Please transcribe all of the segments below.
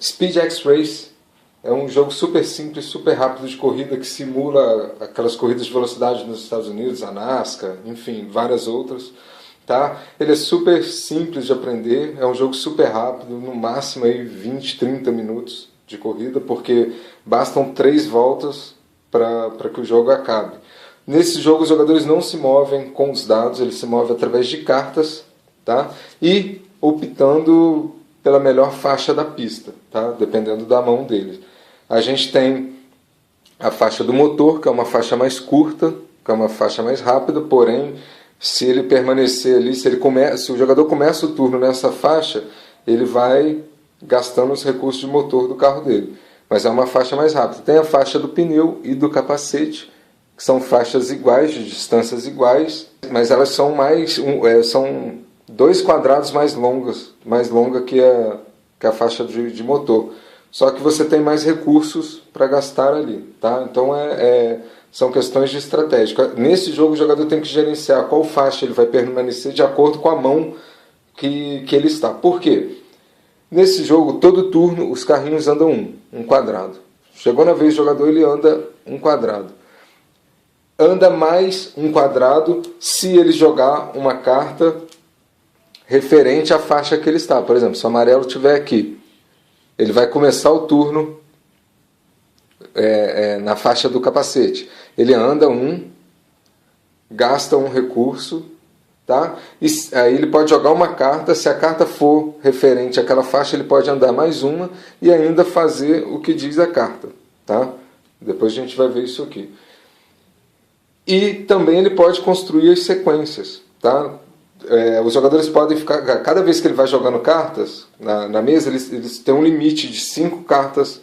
Speed X Race é um jogo super simples, super rápido de corrida que simula aquelas corridas de velocidade nos Estados Unidos, a NASCAR, enfim, várias outras. Tá? Ele é super simples de aprender, é um jogo super rápido, no máximo aí 20, 30 minutos de corrida, porque bastam 3 voltas para que o jogo acabe. Nesse jogo os jogadores não se movem com os dados, eles se movem através de cartas, tá? E optando pela melhor faixa da pista, tá? Dependendo da mão deles. A gente tem a faixa do motor, que é uma faixa mais curta, que é uma faixa mais rápida, porém, se ele permanecer ali, se o jogador começa o turno nessa faixa, ele vai gastando os recursos de motor do carro dele. Mas é uma faixa mais rápida. Tem a faixa do pneu e do capacete, que são faixas iguais, de distâncias iguais, mas elas são são 2 quadrados mais longa que a faixa de motor. Só que você tem mais recursos para gastar ali, tá? Então são questões de estratégia. Nesse jogo o jogador tem que gerenciar qual faixa ele vai permanecer de acordo com a mão que ele está. Por quê? Nesse jogo, todo turno, os carrinhos andam um quadrado. Chegou na vez do jogador, ele anda um quadrado. Anda mais um quadrado se ele jogar uma carta referente à faixa que ele está. Por exemplo, se o amarelo estiver aqui, ele vai começar o turno na faixa do capacete. Ele anda gasta um recurso, tá? E aí ele pode jogar uma carta. Se a carta for referente àquela faixa, ele pode andar mais uma e ainda fazer o que diz a carta, tá? Depois a gente vai ver isso aqui. E também ele pode construir as sequências, tá? Os jogadores podem ficar, cada vez que ele vai jogando cartas na mesa, eles têm um limite de 5 cartas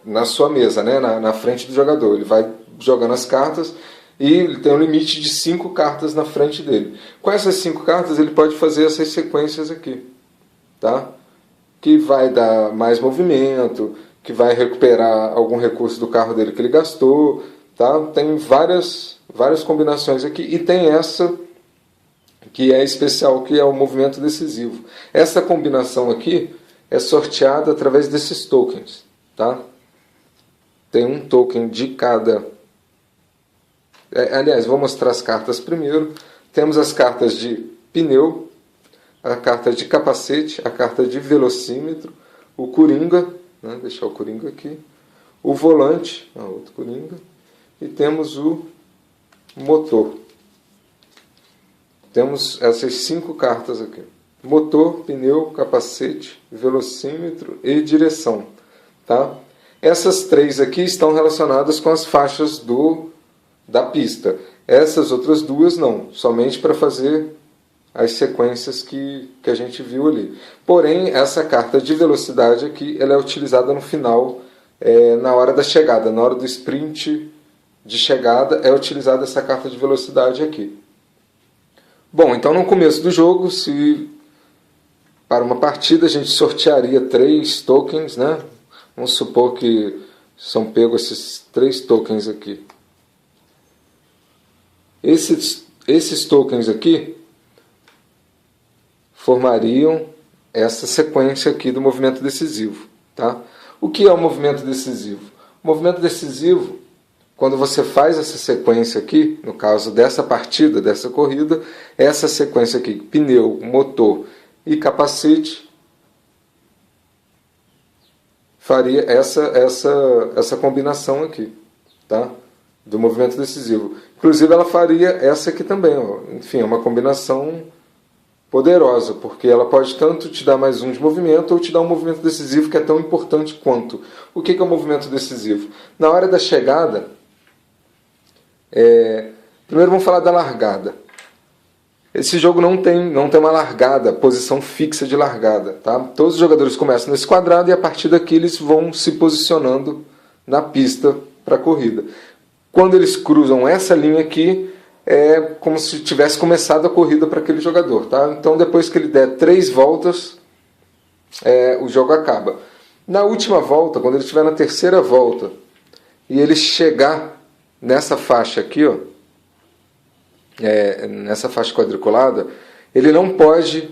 na sua mesa, né? Na frente do jogador. Ele vai jogando as cartas e ele tem um limite de 5 cartas na frente dele. Com essas 5 cartas ele pode fazer essas sequências aqui, tá? Que vai dar mais movimento, que vai recuperar algum recurso do carro dele que ele gastou, tá? Tem várias combinações aqui, e tem essa que é especial, que é o movimento decisivo. Essa combinação aqui é sorteada através desses tokens, tá? Tem um token de cada... aliás, vou mostrar as cartas primeiro. Temos as cartas de pneu, a carta de capacete, a carta de velocímetro, o coringa, né? Deixar o coringa aqui, o volante, outro coringa, e temos o motor. Temos essas 5 cartas aqui: motor, pneu, capacete, velocímetro e direção, tá? Essas 3 aqui estão relacionadas com as faixas da pista. Essas outras 2 não, somente para fazer as sequências que a gente viu ali. Porém, essa carta de velocidade aqui, ela é utilizada no final, na hora da chegada, na hora do sprint de chegada, é utilizada essa carta de velocidade aqui. Bom, então no começo do jogo, para uma partida a gente sortearia 3 tokens, né? Vamos supor que são pegos esses 3 tokens aqui. Esses tokens aqui formariam essa sequência aqui do movimento decisivo, tá? O que é o movimento decisivo? O movimento decisivo, quando você faz essa sequência aqui, no caso dessa partida, dessa corrida, essa sequência aqui, pneu, motor e capacete, faria essa combinação aqui, tá? Do movimento decisivo. Inclusive ela faria essa aqui também, ó. Enfim, é uma combinação poderosa, porque ela pode tanto te dar mais um de movimento ou te dar um movimento decisivo que é tão importante quanto. O que é o movimento decisivo? Na hora da chegada, primeiro vamos falar da largada. Esse jogo não tem uma largada, posição fixa de largada, tá? Todos os jogadores começam nesse quadrado e a partir daqui eles vão se posicionando na pista para a corrida. Quando eles cruzam essa linha aqui, é como se tivesse começado a corrida para aquele jogador, tá? Então depois que ele der 3 voltas, o jogo acaba. Na última volta, quando ele estiver na terceira volta e ele chegar nessa faixa aqui, ó, nessa faixa quadriculada, ele não pode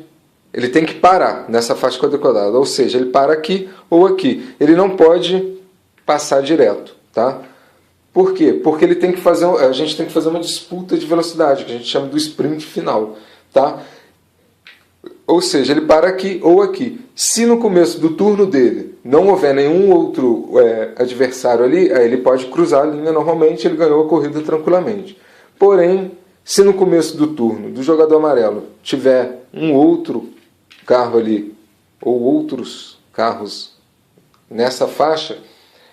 ele tem que parar nessa faixa quadriculada, ou seja, ele para aqui ou aqui. Ele não pode passar direto, tá? Por quê? Porque ele tem que fazer, a gente tem que fazer uma disputa de velocidade, que a gente chama do sprint final, tá? Ou seja, ele para aqui ou aqui. Se no começo do turno dele não houver nenhum outro adversário ali, aí ele pode cruzar a linha normalmente, ele ganhou a corrida tranquilamente. Porém, se no começo do turno do jogador amarelo tiver um outro carro ali, ou outros carros nessa faixa,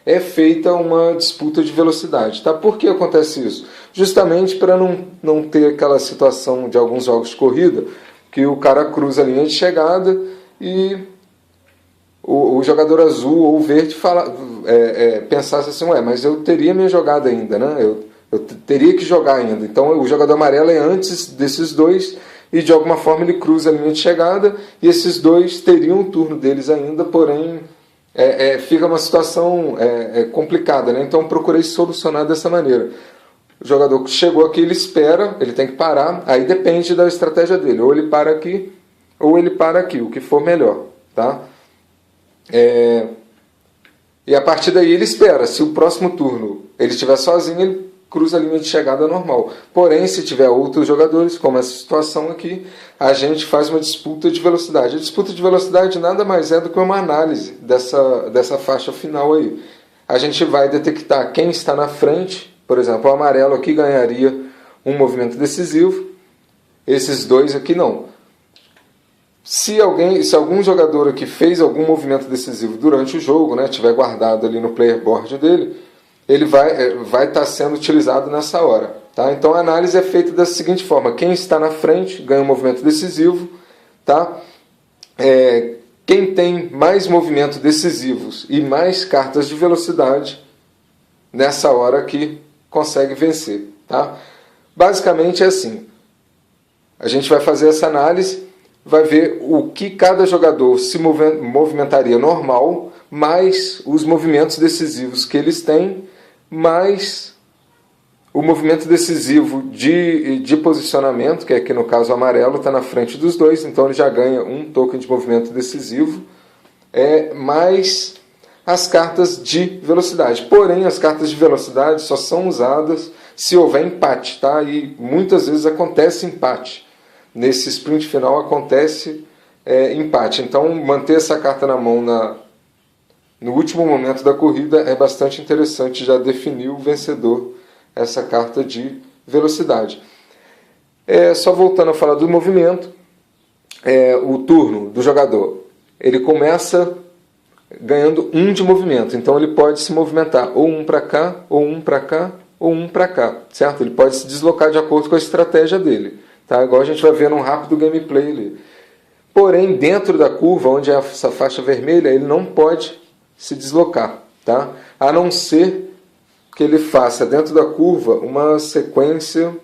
é feita uma disputa de velocidade. Tá? Por que acontece isso? Justamente para não ter aquela situação de alguns jogos de corrida, que o cara cruza a linha de chegada e o jogador azul ou verde pensasse assim, mas eu teria minha jogada ainda, né? Eu teria que jogar ainda. Então o jogador amarelo é antes desses dois e de alguma forma ele cruza a linha de chegada e esses dois teriam o turno deles ainda, porém fica uma situação complicada, né? Então eu procurei solucionar dessa maneira. O jogador que chegou aqui, ele espera, ele tem que parar, aí depende da estratégia dele. Ou ele para aqui, ou ele para aqui, o que for melhor. Tá? E a partir daí ele espera. Se o próximo turno ele estiver sozinho, ele cruza a linha de chegada normal. Porém, se tiver outros jogadores, como essa situação aqui, a gente faz uma disputa de velocidade. A disputa de velocidade nada mais é do que uma análise dessa faixa final aí. A gente vai detectar quem está na frente. Por exemplo, o amarelo aqui ganharia um movimento decisivo, esses dois aqui não. Se algum jogador aqui fez algum movimento decisivo durante o jogo, né, tiver guardado ali no player board dele, ele vai estar sendo utilizado nessa hora. Tá? Então a análise é feita da seguinte forma: quem está na frente ganha um movimento decisivo, tá? Quem tem mais movimentos decisivos e mais cartas de velocidade, nessa hora aqui, consegue vencer. Tá? Basicamente é assim. A gente vai fazer essa análise, vai ver o que cada jogador se movimentaria normal, mais os movimentos decisivos que eles têm, mais o movimento decisivo de posicionamento, que aqui no caso o amarelo está na frente dos dois, então ele já ganha um token de movimento decisivo, mais as cartas de velocidade. Porém, as cartas de velocidade só são usadas se houver empate, tá? E muitas vezes acontece empate. Nesse sprint final acontece empate. Então, manter essa carta na mão no último momento da corrida é bastante interessante, já definir o vencedor, essa carta de velocidade. Só voltando a falar do movimento, o turno do jogador, ele começa ganhando um de movimento, então ele pode se movimentar ou um para cá, ou um para cá, ou um para cá, certo? Ele pode se deslocar de acordo com a estratégia dele, tá? Igual a gente vai ver num rápido gameplay ali. Porém, dentro da curva, onde é essa faixa vermelha, ele não pode se deslocar, tá? A não ser que ele faça dentro da curva uma sequência,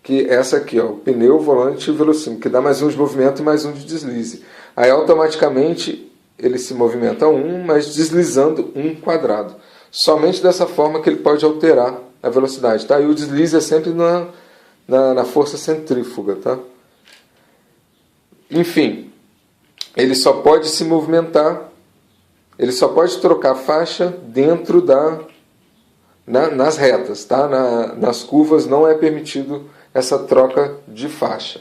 que essa aqui, ó, o pneu, volante e velocímetro, que dá mais um de movimento e mais um de deslize. Aí automaticamente ele se movimenta mas deslizando um quadrado. Somente dessa forma que ele pode alterar a velocidade, tá? E o deslize é sempre na força centrífuga, tá? Enfim, ele só pode se movimentar, ele só pode trocar faixa dentro nas retas, tá? Nas curvas não é permitido essa troca de faixa.